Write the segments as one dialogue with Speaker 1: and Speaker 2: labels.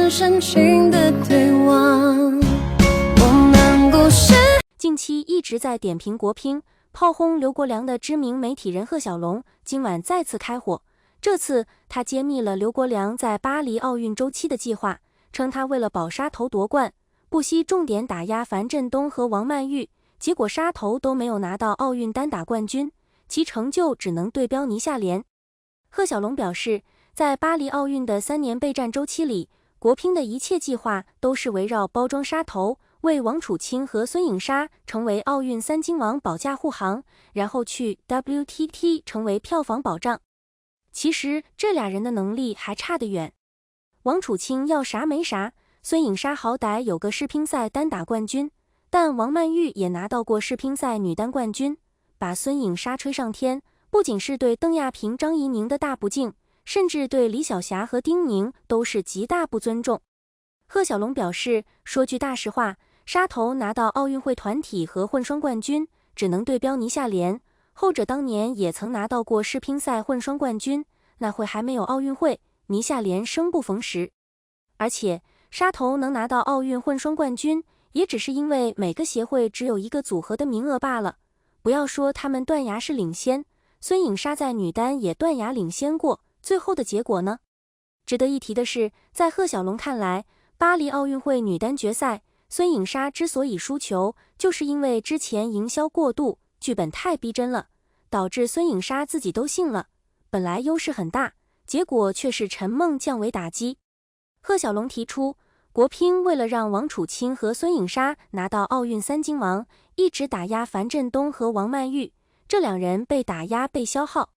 Speaker 1: 是深情的对望。我们不是
Speaker 2: 近期一直在点评国乒、炮轰刘国梁的知名媒体人贺小龙，今晚再次开火。这次他揭秘了刘国梁在巴黎奥运周期的计划，称他为了保沙头夺冠，不惜重点打压樊振东和王曼玉，结果沙头都没有拿到奥运单打冠军，其成就只能对标倪夏莲。贺小龙表示，在巴黎奥运的3年备战周期里，国乒的一切计划都是围绕包装沙头，为王楚钦和孙颖莎成为奥运3金王保驾护航，然后去 WTT 成为票房保障。其实这俩人的能力还差得远。王楚钦要啥没啥，孙颖莎好歹有个世乒赛单打冠军，但王曼玉也拿到过世乒赛女单冠军，把孙颖莎吹上天，不仅是对邓亚萍、张怡宁的大不敬，甚至对李晓霞和丁宁都是极大不尊重。贺小龙表示，说句大实话，沙头拿到奥运会团体和混双冠军，只能对标倪夏莲，后者当年也曾拿到过世乒赛混双冠军，那会还没有奥运会，倪夏莲生不逢时。而且沙头能拿到奥运混双冠军，也只是因为每个协会只有一个组合的名额罢了。不要说他们断崖式领先，孙颖莎在女单也断崖领先过，最后的结果呢？值得一提的是，在贺小龙看来，巴黎奥运会女单决赛，孙颖莎之所以输球，就是因为之前营销过度，剧本太逼真了，导致孙颖莎自己都信了，本来优势很大，结果却是陈梦降维打击。贺小龙提出，国乒为了让王楚钦和孙颖莎拿到奥运3金王，一直打压樊振东和王曼玉，这两人被打压被消耗。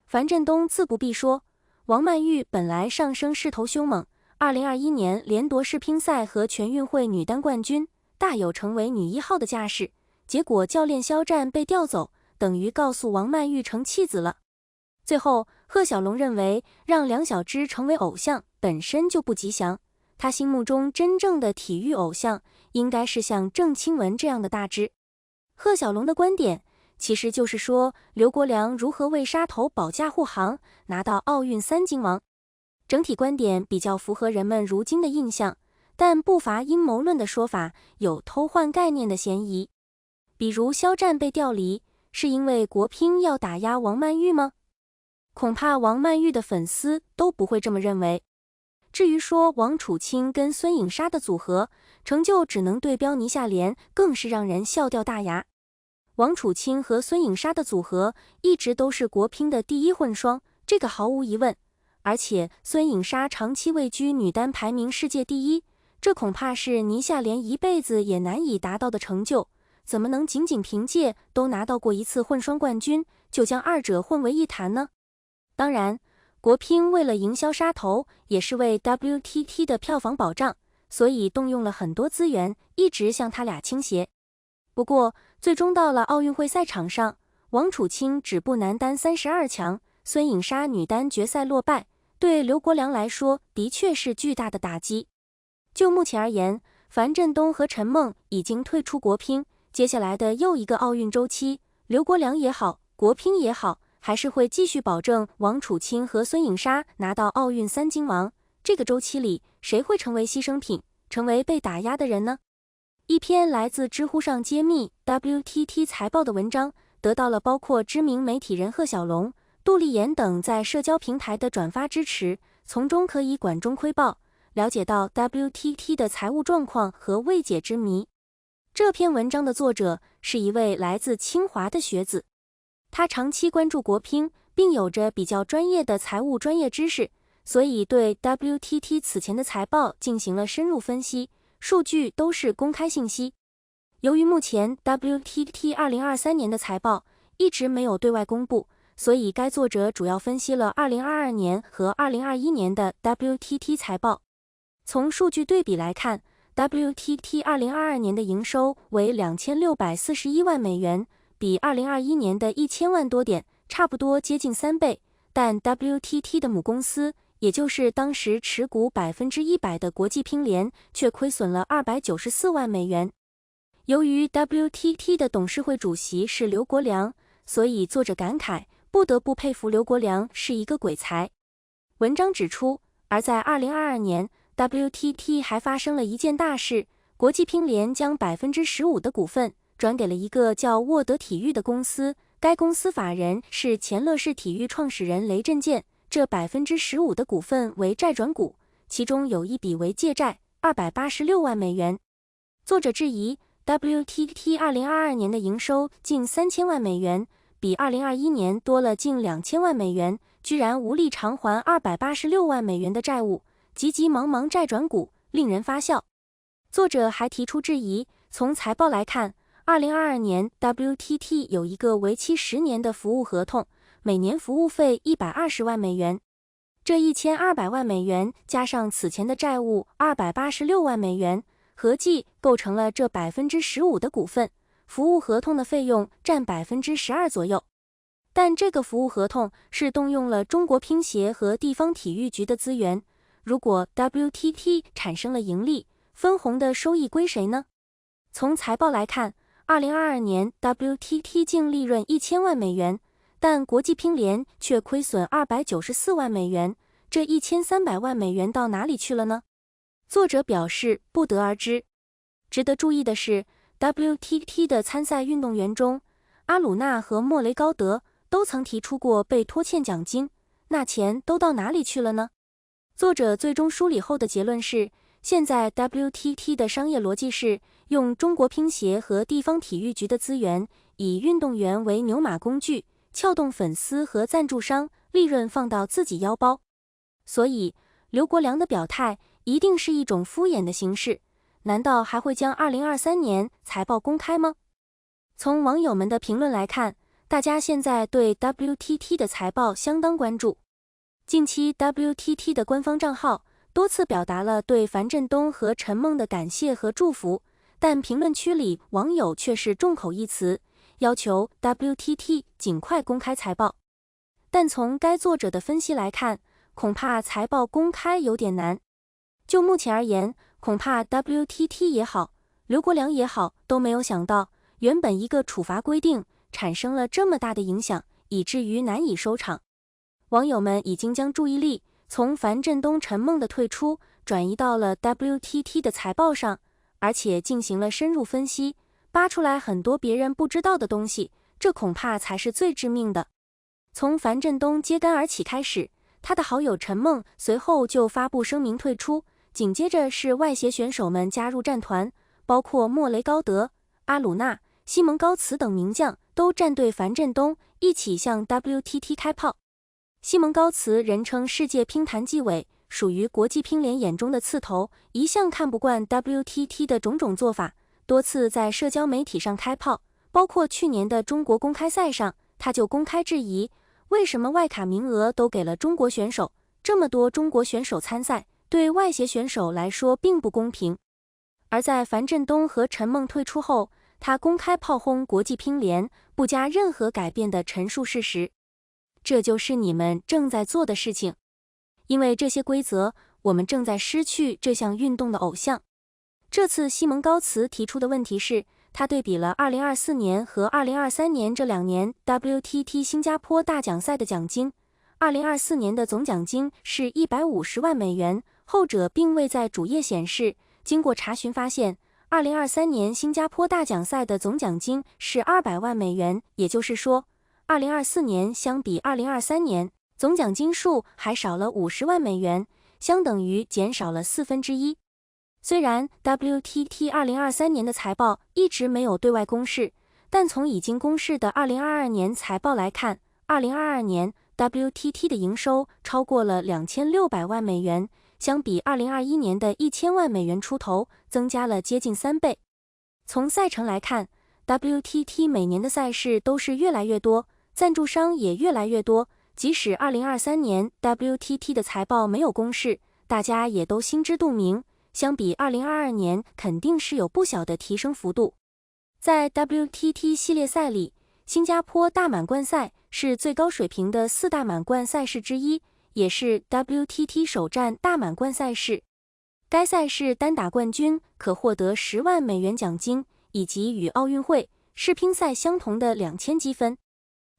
Speaker 2: 樊振东自不必说，王曼玉本来上升势头凶猛，2021年连夺世乒赛和全运会女单冠军，大有成为女1号的架势，结果教练肖战被调走，等于告诉王曼玉成弃子了。最后，贺小龙认为让梁晓芝成为偶像本身就不吉祥，他心目中真正的体育偶像应该是像郑钦文这样的大只。贺小龙的观点其实就是说，刘国梁如何为沙头保驾护航，拿到奥运3金王。整体观点比较符合人们如今的印象，但不乏阴谋论的说法有偷换概念的嫌疑。比如肖战被调离，是因为国乒要打压王曼玉吗？恐怕王曼玉的粉丝都不会这么认为。至于说王楚钦跟孙颖莎的组合成就只能对标倪夏莲，更是让人笑掉大牙。王楚钦和孙颖莎的组合一直都是国乒的第1混双，这个毫无疑问。而且孙颖莎长期位居女单排名世界第1，这恐怕是倪夏莲一辈子也难以达到的成就，怎么能仅仅凭借都拿到过1次混双冠军，就将二者混为一谈呢？当然，国乒为了营销沙头，也是为 WTT 的票房保障，所以动用了很多资源，一直向他俩倾斜。不过，最终到了奥运会赛场上，王楚钦止步男单32强，孙颖莎女单决赛落败，对刘国梁来说的确是巨大的打击。就目前而言，樊振东和陈梦已经退出国乒，接下来的又一个奥运周期，刘国梁也好，国乒也好，还是会继续保证王楚钦和孙颖莎拿到奥运3金王。这个周期里，谁会成为牺牲品，成为被打压的人呢？一篇来自知乎上揭秘 WTT 财报的文章，得到了包括知名媒体人贺小龙、杜丽妍等在社交平台的转发支持，从中可以管中窥豹，了解到 WTT 的财务状况和未解之谜。这篇文章的作者是一位来自清华的学子，他长期关注国乒，并有着比较专业的财务专业知识，所以对 WTT 此前的财报进行了深入分析，数据都是公开信息。由于目前 WTT 2023年的财报一直没有对外公布，所以该作者主要分析了2022年和2021年的 WTT 财报。从数据对比来看， WTT 2022年的营收为2641万美元，比2021年的1000万多点差不多接近3倍，但 WTT 的母公司，也就是当时持股100%的国际乒联，却亏损了294万美元。由于 WTT 的董事会主席是刘国梁，所以作者感慨，不得不佩服刘国梁是一个鬼才。文章指出，而在2022年 WTT 还发生了一件大事，国际乒联将15%的股份转给了一个叫沃德体育的公司，该公司法人是前乐视体育创始人雷震健，这15%的股份为债转股，其中有一笔为借债286万美元。作者质疑 WTT 2022年的营收近3000万美元，比2021年多了近2000万美元，居然无力偿还286万美元的债务，急急忙忙债转股，令人发笑。作者还提出质疑，从财报来看，2022年 WTT 有一个为期10年的服务合同，每年服务费120万美元。这1200万美元加上此前的债务286万美元，合计构成了这15%的股份，服务合同的费用占12%左右。但这个服务合同是动用了中国乒协和地方体育局的资源，如果 WTT 产生了盈利，分红的收益归谁呢？从财报来看，2022年 WTT 净利润1000万美元，但国际乒联却亏损294万美元，这1300万美元到哪里去了呢？作者表示不得而知。值得注意的是 ，WTT 的参赛运动员中，阿鲁纳和莫雷高德都曾提出过被拖欠奖金，那钱都到哪里去了呢？作者最终梳理后的结论是，现在 WTT 的商业逻辑是用中国乒协和地方体育局的资源，以运动员为牛马工具，撬动粉丝和赞助商，利润放到自己腰包。所以，刘国梁的表态一定是一种敷衍的形式，难道还会将2023年财报公开吗？从网友们的评论来看，大家现在对 WTT 的财报相当关注。近期 WTT 的官方账号多次表达了对樊振东和陈梦的感谢和祝福，但评论区里网友却是众口一词，要求 WTT 尽快公开财报。但从该作者的分析来看，恐怕财报公开有点难。就目前而言，恐怕 WTT 也好，刘国梁也好，都没有想到，原本一个处罚规定产生了这么大的影响，以至于难以收场。网友们已经将注意力从樊振东、陈梦的退出转移到了 WTT 的财报上，而且进行了深入分析，扒出来很多别人不知道的东西，这恐怕才是最致命的。从樊振东揭竿而起开始，他的好友陈梦随后就发布声明退出，紧接着是外协选手们加入战团，包括莫雷高德、阿鲁纳、西蒙高茨等名将都站队樊振东，一起向 WTT 开炮。西蒙高茨人称世界乒坛纪委，属于国际乒联眼中的刺头，一向看不惯 WTT 的种种做法，多次在社交媒体上开炮，包括去年的中国公开赛上，他就公开质疑，为什么外卡名额都给了中国选手，这么多中国选手参赛，对外协选手来说并不公平。而在樊振东和陈梦退出后，他公开炮轰国际乒联，不加任何改变地陈述事实。这就是你们正在做的事情，因为这些规则，我们正在失去这项运动的偶像。这次西蒙高茨提出的问题是，他对比了2024年和2023年这2年 WTT 新加坡大奖赛的奖金，2024年的总奖金是150万美元，后者并未在主页显示。经过查询发现，2023年新加坡大奖赛的总奖金是200万美元，也就是说，2024年相比2023年，总奖金数还少了50万美元，相等于减少了1/4。虽然 WTT 2023年的财报一直没有对外公示，但从已经公示的2022年财报来看，2022年 WTT 的营收超过了2600万美元，相比2021年的1000万美元出头，增加了接近3倍。从赛程来看， WTT 每年的赛事都是越来越多，赞助商也越来越多，即使2023年 WTT 的财报没有公示，大家也都心知肚明，相比2022年肯定是有不小的提升幅度。在 WTT 系列赛里，新加坡大满贯赛是最高水平的4大满贯赛事之一，也是 WTT 首战大满贯赛事。该赛事单打冠军可获得10万美元奖金，以及与奥运会世乒赛相同的2000积分。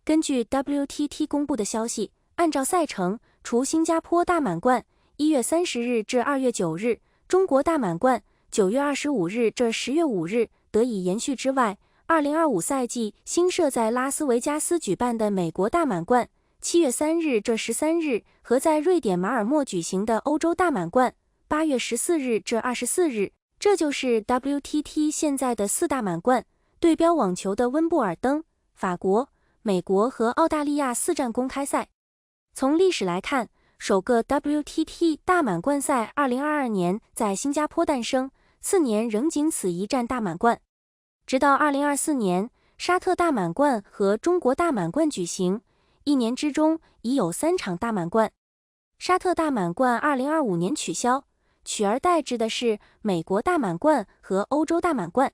Speaker 2: 根据 WTT 公布的消息，按照赛程，除新加坡大满贯， 1月30日至2月9日，中国大满贯9月25日至10月5日得以延续之外，2025赛季新设在拉斯维加斯举办的美国大满贯7月3日至13日和在瑞典马尔默举行的欧洲大满贯8月14日至24日，这就是 WTT 现在的4大满贯。对标网球的温布尔登、法国、美国和澳大利亚4站公开赛。从历史来看，首个 WTT 大满贯赛2022年在新加坡诞生，次年仍仅此一站大满贯。直到2024年，沙特大满贯和中国大满贯举行，一年之中已有3场大满贯。沙特大满贯2025年取消，取而代之的是美国大满贯和欧洲大满贯。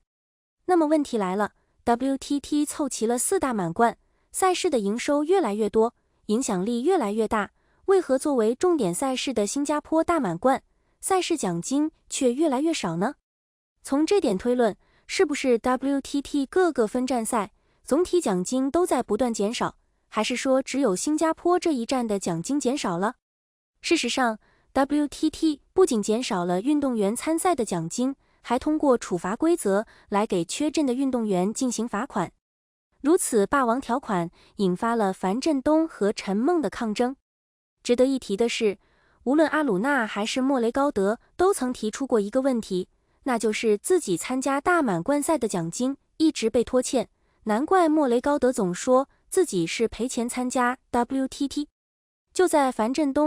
Speaker 2: 那么问题来了， WTT 凑齐了4大满贯，赛事的营收越来越多，影响力越来越大，为何作为重点赛事的新加坡大满贯，赛事奖金却越来越少呢？从这点推论，是不是 WTT 各个分站赛总体奖金都在不断减少，还是说只有新加坡这一站的奖金减少了？事实上， WTT 不仅减少了运动员参赛的奖金，还通过处罚规则来给缺阵的运动员进行罚款。如此霸王条款引发了樊振东和陈梦的抗争。值得一提的是，无论阿鲁纳还是莫雷高德都曾提出过一个问题，那就是自己参加大满贯赛的奖金一直被拖欠，难怪莫雷高德总说自己是赔钱参加 WTT。就在樊振东